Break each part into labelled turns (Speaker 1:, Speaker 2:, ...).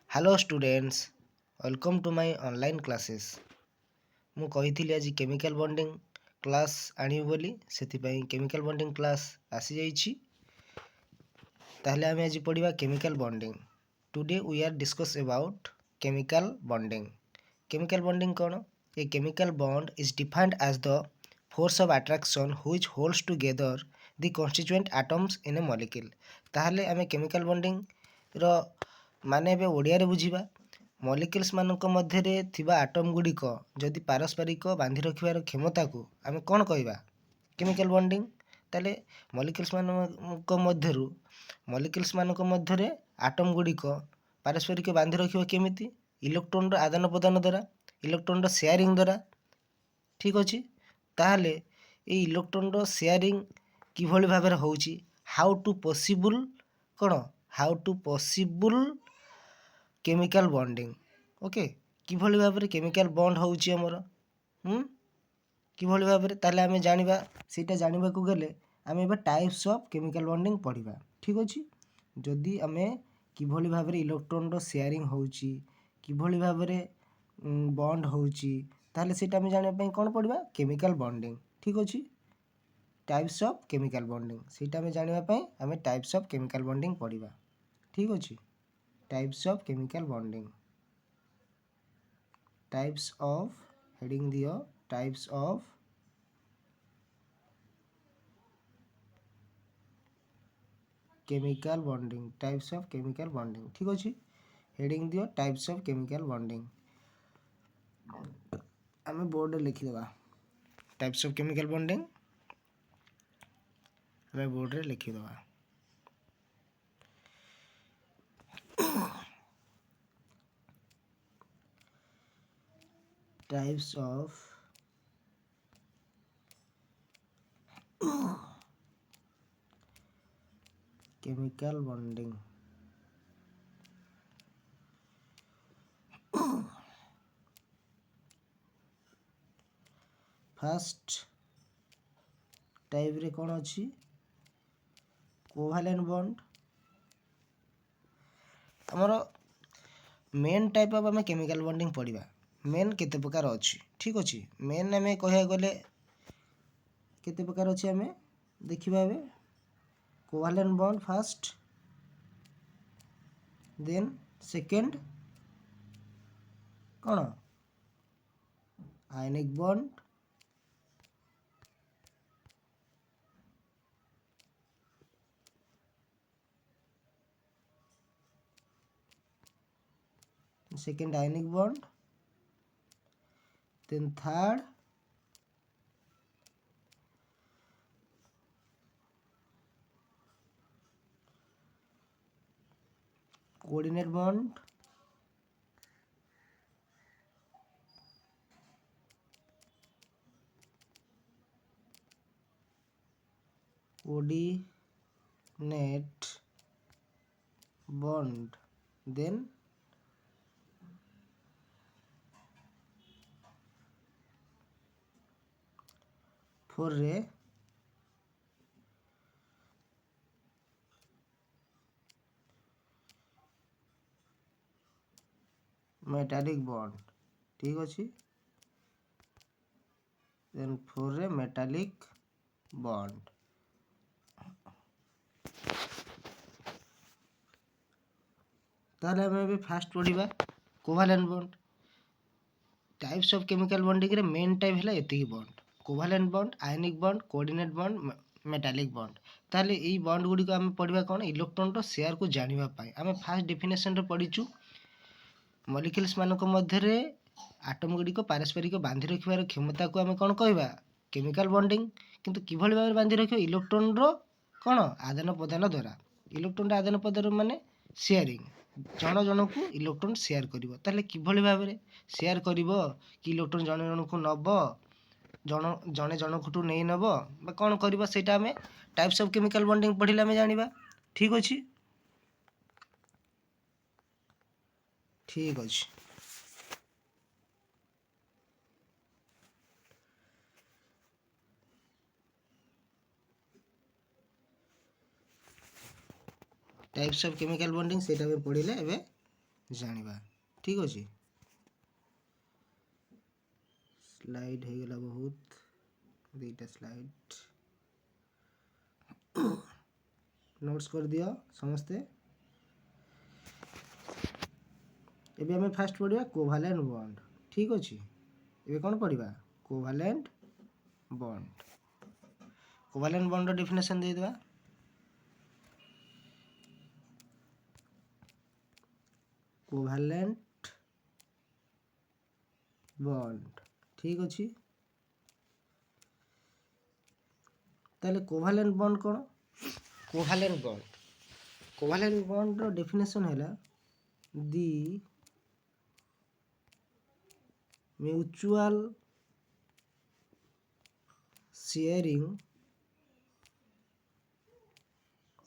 Speaker 1: Hello students, welcome to my online classes. मु कही आज केमिकल बॉन्डिंग क्लास आनी बोली से केमिकल बॉन्डिंग क्लास आसी जाइछि। ताहले आमे आज पढ़िबा chemical bonding. Today we are discuss about chemical bonding. Chemical bonding कौन? A chemical bond is defined as the force of attraction which holds together the constituent atoms in a molecule. ताहले आमे chemical bonding रो माने बे ओडिया रे बुझिबा। Molecules मानक मध्यरे थिबा atom गुड़िक जदि पारस्परिक बांधि रखिबार क्षमता को आमे कौन कहबा? Chemical bonding. ताले मॉलिक्यूल्स मानक मध्यरे आटम गुड़िक पारस्परिक बांधि रखिबा केमिति? इलेक्ट्रॉन रो आदान प्रदान द्वारा, इलेक्ट्रॉन रो शेयरिंग द्वारा। ठीक अछि। ताहले ए इलेक्ट्रॉन रो शेयरिंग किभଳି भाबरे होउची? हाउ टू पॉसिबल कौन? How to possible chemical bonding. Okay, किभଳି भाबरे केमिकल बॉन्ड होउची हमर किभଳି भाबरे? ताले आमे जानिबा। सेटा जानिबा को गेले आमे एबा टाइप्स ऑफ केमिकल बॉन्डिंग पढ़िबा। ठीक अछि। जदि आमे किभଳି भाबरे इलेक्ट्रॉन रो शेयरिंग होउची, किभଳି भाबरे बॉन्ड होउची, ताले सेटा आमे जानिबा पई कोन पढ़िबा? Chemical bonding. ठीक अछि। टाइप्स ऑफ केमिकल बॉन्डिंग सेटा आमे जानिबा पई आमे टाइप्स ऑफ केमिकल बॉन्डिंग पढ़िबा। ठीक अछि। Types of chemical bonding. Types of heading दियो, types of chemical bonding. Types of chemical bonding. ठीक अछि। हेडिंग दियो, टाइप्स ऑफ केमिकल बॉन्डिंग। आमे बोर्ड रे लिखि देबा। टाइप्स ऑफ केमिकल बॉन्डिंग आमे बोर्ड रे लिखि देबा। Types of chemical bonding. First type रे कौन अच्छी? Covalent bond. हमर मेन टाइप ऑफ आमे केमिकल बॉन्डिंग पढ़िबा। मेन केते प्रकार अच्छी? ठीक अच्छी। मेन आमे कहया गले केते प्रकार अच्छी आमे देखिबा। एबे covalent bond first, then second कौन? Ionic bond, second ionic bond, then third coordinate bond, coordinate bond, then four रे मेटालिक बॉन्ड। ठीक अच्छी। देन फोर रे मेटालिक बॉन्ड। ताले हमें फास्ट पढ़िबा covalent bond. Types of chemical bonding रे main type है एतिकी bond: covalent bond, ionic bond, coordinate bond, metallic bond. ताले एई बॉन्ड गुडी को हमें पढ़िबा कोन? इलेक्ट्रॉन रो शेयर को जानिबा पाई। हमें फास्ट डेफिनेशन रे पढ़िचु मॉलिक्यूल्स मानक मध्यरे आटम गुडी को पारस्परिक बांधि रखिबार क्षमता को हमें कोन कहबा? Chemical bonding. किंतु किभଳି भाबरे बांधि रखियो? इलेक्ट्रॉन रो कोन? आदान प्रदान द्वारा। इलेक्ट्रॉन रो आदान प्रदान माने शेयरिंग। जण जण को इलेक्ट्रॉन शेयर करिवो। ताले किभଳି भाबरे शेयर करिवो? कि इलेक्ट्रॉन जण जण को नबो, जणे जणकठू नहीं नबो बा कौन करिवो? सेटा हमें टाइप्स ऑफ केमिकल बॉन्डिंग पढ़िले हमें जानिबा। ठीक अछि। ठीक अछि। टाइप्स ऑफ केमिकल बॉन्डिंग सेटा हमें पढ़िले एबे जानिबा ठीक अछि। स्लाइड हो गला बहुत दुईटा स्लाइड नोट्स कर दियो समस्ते। एबे हमें फास्ट पढ़िया कोभालेंट बॉन्ड ठीक अछि। एबे कौन पढ़िबा कोभालेंट बॉन्ड। कोभालेंट बॉन्ड डेफिनेशन दे देबा। कोभालेंट बॉन्ड ठीक अछि। ताले कोभालेंट बॉन्ड कौन कोभालेंट बॉन्ड रो डेफिनेशन हैला the mutual sharing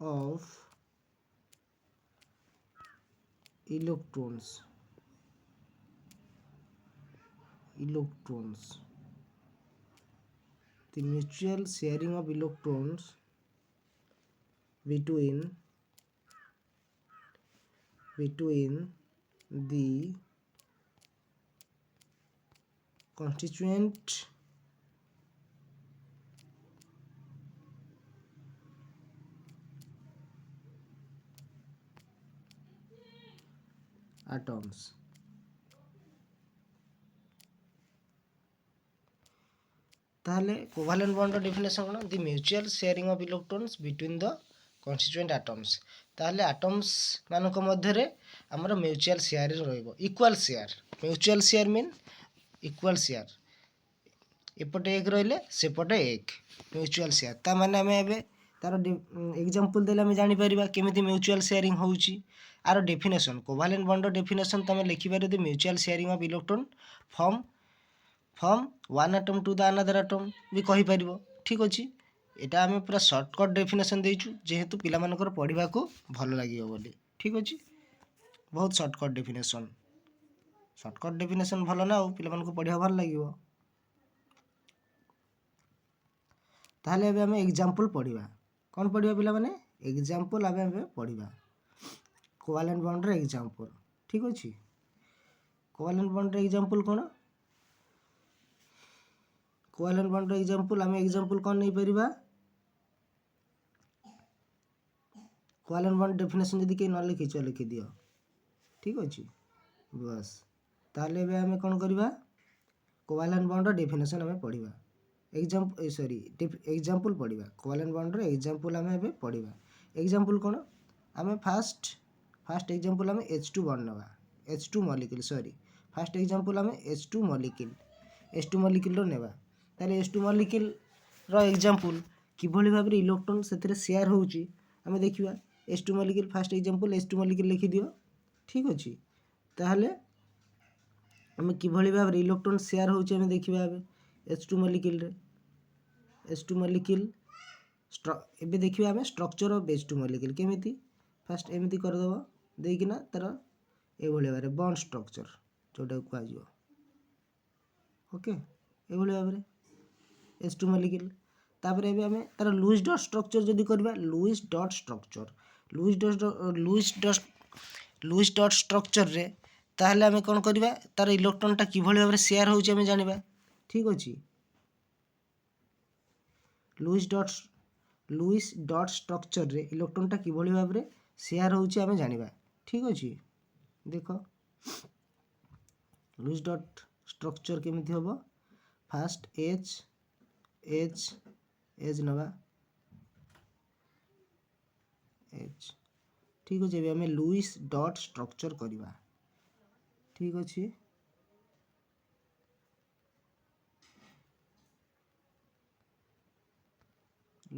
Speaker 1: of electrons the mutual sharing of electrons between the constituent atoms ताहले कोभालेंट बॉन्ड डेफिनेशन कोन the mutual sharing of electrons between the constituent atoms. ताहले एटम्स मानक मध्य रे हमर म्यूचुअल शेयर रहइबो equal share. Mutual share mean equal share एपटे एक रहिले सेपटे एक म्यूचुअल शेयर ता माने हमें एबे तार एग्जांपल देले हमें जानि परिबा केमिति म्यूचुअल शेयरिंग होउची। आर डेफिनेशन कोभालेंट बॉन्ड डेफिनेशन तमे लिखि पारे the mutual sharing of electron from one atom to the another atom भी कहि परिबो ठीक अछि। एटा हमें पूरा शॉर्टकट डेफिनेशन देइछु जेहेतु पिला मानकर पढिबा को भलो लागियो बोली ठीक अछि। बहुत शॉर्टकट डेफिनेशन भलो ना पिला मानको पढिबा भलो लागियो। ताहले एबे हमें एग्जांपल पढिबा कोन पढिबा पिला माने एग्जांपल हमें पढिबा कोभालेंट बॉन्ड रे एग्जांपल ठीक अछि। कोभालेंट बॉन्ड रे एग्जांपल कोन कोभालेंट बॉन्ड रे एग्जांपल हमें एग्जांपल कोन नै परिबा कोभालेंट बॉन्ड डेफिनेशन यदि के न लिखिछ लिखि दियो ठीक अछि बस। ताहले एबे हमें कोन करबा कोभालेंट बॉन्ड रो डेफिनेशन हमें पढिबा एग्जांपल पढिबा कोभालेंट बॉन्ड रो एग्जांपल हमें एबे पढिबा। एग्जांपल कोन हमें फर्स्ट एग्जांपल हमें H2 बॉन्ड नबा H2 molecule sorry first example हमें H2 मॉलिक्यूल रो नेबा। ताले H2 मॉलिक्यूल रो एग्जांपल किभली भाबरे इलेक्ट्रॉन सेतरे शेयर होउची हमें देखिबा। H2 molecule first example H2 molecule लिखि दियो ठीक अछि। ताहले हमें किभली भाबरे इलेक्ट्रॉन शेयर होउची हमें देखिबा। H2 मॉलिक्यूल रे H2 मॉलिक्यूल एबे देखिबा हमें स्ट्रक्चर ऑफ H2 मॉलिक्यूल केमिति फर्स्ट एमिति कर दबो देकिना तार ए भली भाबरे बॉन्ड स्ट्रक्चर जोटा को आजियो ओके ए भली भाबरे H2 मॉलिक्यूल। तापर एबे हमें तार लुईस डॉट स्ट्रक्चर जदी करबा लुईस डॉट स्ट्रक्चर रे ताहले हमें कोन करबा तार इलेक्ट्रॉन ता किभली भाबरे शेयर होउची हमें जानिबा ठीक अछि। लुईस डॉट स्ट्रक्चर रे इलेक्ट्रॉन ता किभली भाबरे शेयर होउची हमें जानिबा ठीक अछि। देखो लुईस डॉट स्ट्रक्चर केमिति होबो फर्स्ट एच नबा एच ठीक अछि। एबे हमें लुईस डॉट स्ट्रक्चर करबा ठीक अछि।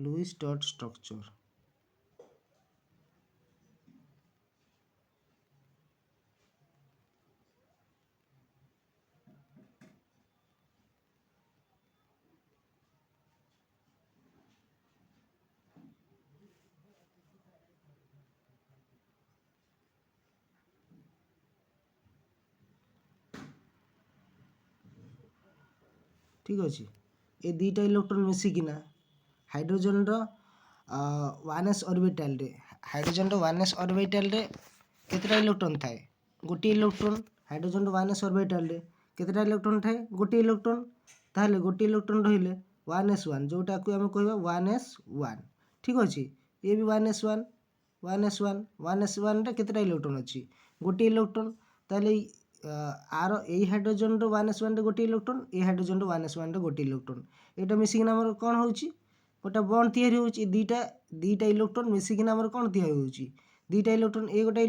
Speaker 1: लुईस डॉट स्ट्रक्चर ठीक अछि। ए दुईटा इलेक्ट्रॉन मिसिकिना हाइड्रोजन रो 1s ऑर्बिटल रे केतेटा इलेक्ट्रॉन थाए गोटे इलेक्ट्रॉन हाइड्रोजन 1s ऑर्बिटल रे केतेटा इलेक्ट्रॉन थाए गोटे इलेक्ट्रॉन ताहले गोटे इलेक्ट्रॉन रहिले 1s1 जोटा को हम कहबा 1s1 ठीक अछि ये भी 1s1 1s1 रे केतेटा इलेक्ट्रॉन अछि गोटे इलेक्ट्रॉन ताहले R A hydrogen row 1s1 रे गोटे इलेक्ट्रॉन ए हाइड्रोजन रो 1s1 रे गोटे इलेक्ट्रॉन एटा मिसिक हमर कोन होउची गोटा बॉन्ड तयारी होउची दीटा इलेक्ट्रॉन मिसिक हमर कोन तयारी होउची दीटा इलेक्ट्रॉन ए गोटा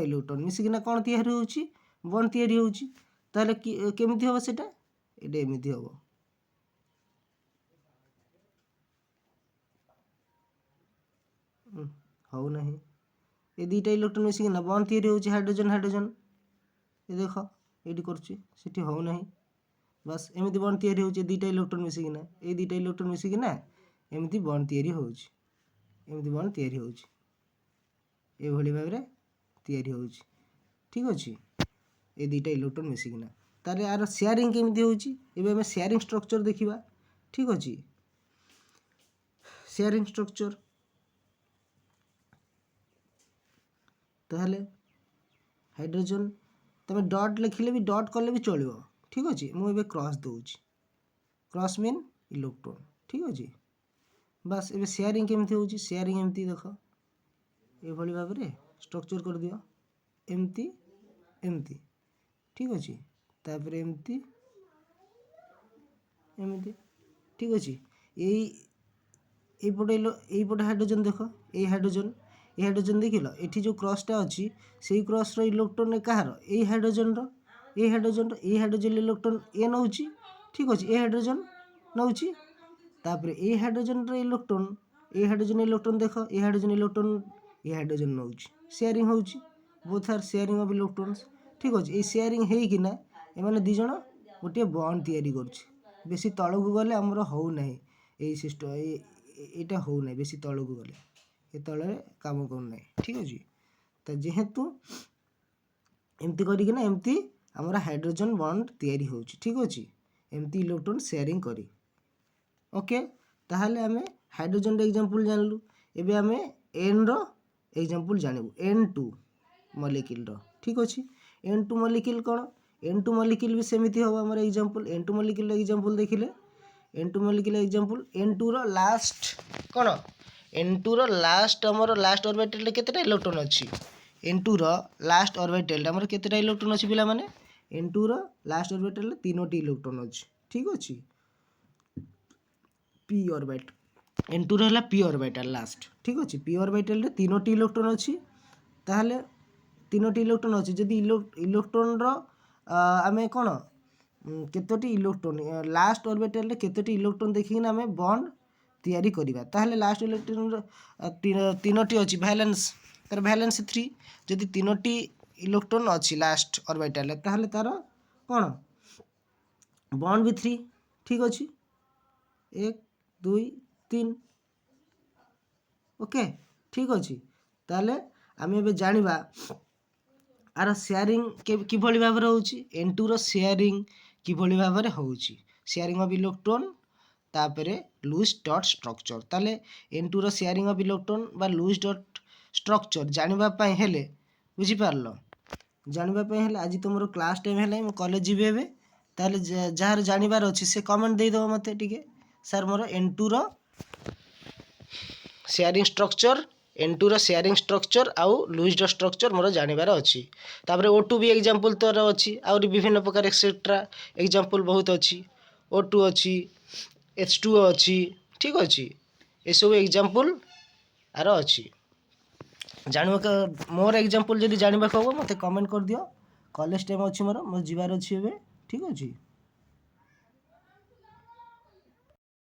Speaker 1: इलेक्ट्रॉन मिसिक ना कोन तयारी होउची बॉन्ड तयारी होउची ताहले केमिति होबो सेटा एटा एमिति होबो हो नहीं ये दीटा इलेक्ट्रॉन मिसिक ना बॉन्ड तयारी होउची हाइड्रोजन ये देखो एडी करची सेठी हो नहीं बस एमिति बॉन्ड तयारी होउची दीटा इलेक्ट्रॉन मिसिक ना ए दीटा इलेक्ट्रॉन मिसिक ना एमिति बॉन्ड तयारी होउची एमिति बॉन्ड तयारी होउची ए भली भाबरे तयारी होउची ठीक अछि ए दीटा इलेक्ट्रॉन मिसिक ना तारे आर शेयरिंग केमिति होउची एबे हम शेयरिंग स्ट्रक्चर देखिबा ठीक अछि शेयरिंग स्ट्रक्चर ताहले हाइड्रोजन तमे डॉट लिखिले भी डॉट करले भी चलिबो ठीक अछि मु एबे क्रॉस दोउची क्रॉस मीन इलेक्ट्रॉन ठीक अछि बस एबे शेयरिंग केमिति होउची शेयरिंग एमिति देखो ए भली भाबरे स्ट्रक्चर कर दियो एमिति एमिति ठीक अछि तापरे एमिति एमिति ठीक अछि एई पटे हाइड्रोजन देखो ए हाइड्रोजन देखिलो एठी जो क्रॉसटा अछि सेही क्रॉस रो इलेक्ट्रॉन ए कहार ए हाइड्रोजन इलेक्ट्रॉन ए नउची ठीक अछि ए हाइड्रोजन नउची तापरे ए हाइड्रोजन रो इलेक्ट्रॉन देखो ए हाइड्रोजन नउची शेयरिंग होउची both are sharing of electrons ठीक अछि ए शेयरिंग हेई कि ना ए माने दी जण गोटे बॉन्ड तयारी करछि बेसी तळकु गले हमर हो नाही ए सिस्टम एटा हो नाही बेसी तळकु गले ए तळे काम कर नाही ठीक अछि त जेहेतु एमती करी कि ना एमती हमर हाइड्रोजन बॉन्ड तयारी होउची ठीक अछि एमती इलेक्ट्रॉन शेयरिंग करी ओके ताहले हमें हाइड्रोजन रे एग्जांपल जानलु एबे हमें एन रो एग्जांपल जानबु N2 मॉलिक्यूल रो ठीक अछि N2 मॉलिक्यूल कोन N2 मॉलिक्यूल भी सेमिति हो हमर एग्जांपल N2 मॉलिक्यूल एग्जांपल देखिले N2 मॉलिक्यूल एग्जांपल N2 रो लास्ट कोन N2 रो लास्ट हमर लास्ट ऑर्बिटल रे केतेटा इलेक्ट्रॉन अछि N2 रो लास्ट ऑर्बिटल हमर केतेटा इलेक्ट्रॉन अछि बिला माने N2 रो लास्ट ऑर्बिटल रे तीनोटी इलेक्ट्रॉन अछि ठीक अछि p ऑर्बिट N2 रो हला p ऑर्बिटल लास्ट ठीक अछि p ऑर्बिटल रे तीनोटी इलेक्ट्रॉन अछि ताहले तीनोटी इलेक्ट्रॉन अछि जदि इलेक्ट्रॉन रो आमे कोन केतोटी इलेक्ट्रॉन लास्ट ऑर्बिटल रे केतोटी इलेक्ट्रॉन देखि ना हमें बॉन्ड तयारी करिबा ताहले लास्ट इलेक्ट्रॉन रो तीनोटी अछि वैलेंस तर वैलेंस 3 जदि तीनोटी इलेक्ट्रॉन अछि लास्ट ऑर्बिटल ताहले तार कोन बॉन्ड भी 3 ठीक अछि 1 2 3 ओके ठीक अछि ताहले आमे एबे जानिबा आर शेयरिंग कि भली भाबरे होउची N2 रो शेयरिंग कि भली भाबरे होउची शेयरिंग ऑफ इलेक्ट्रॉन तापरे लूज डॉट स्ट्रक्चर ताले N2 रो शेयरिंग ऑफ इलेक्ट्रॉन बा लूज डॉट स्ट्रक्चर जानिबा पई हेले बुझी पारलो जानिबा पई हेले आज तुमरो क्लास टाइम हेले म कॉलेज जिबे एबे ताले जहार जानिबार अछि से कमेंट दे दो मते ठीक सर मोर N2 रो शेयरिंग स्ट्रक्चर N2 रो शेयरिंग स्ट्रक्चर आउ लूज डॉट स्ट्रक्चर मोर जानिबार अछि तापरे O2 भी एग्जांपल तोर अछि और विभिन्न प्रकार एक्सेट्रा एग्जांपल बहुत अछि O2 अछि H2O अछि ठीक अछि ए सब एग्जांपल आर अछि जानिबा मोर एग्जांपल जदि जानिबा कहबो मते कमेंट कर दियो कॉलेज टाइम अछि मोर जिबार अछि एबे ठीक अछि।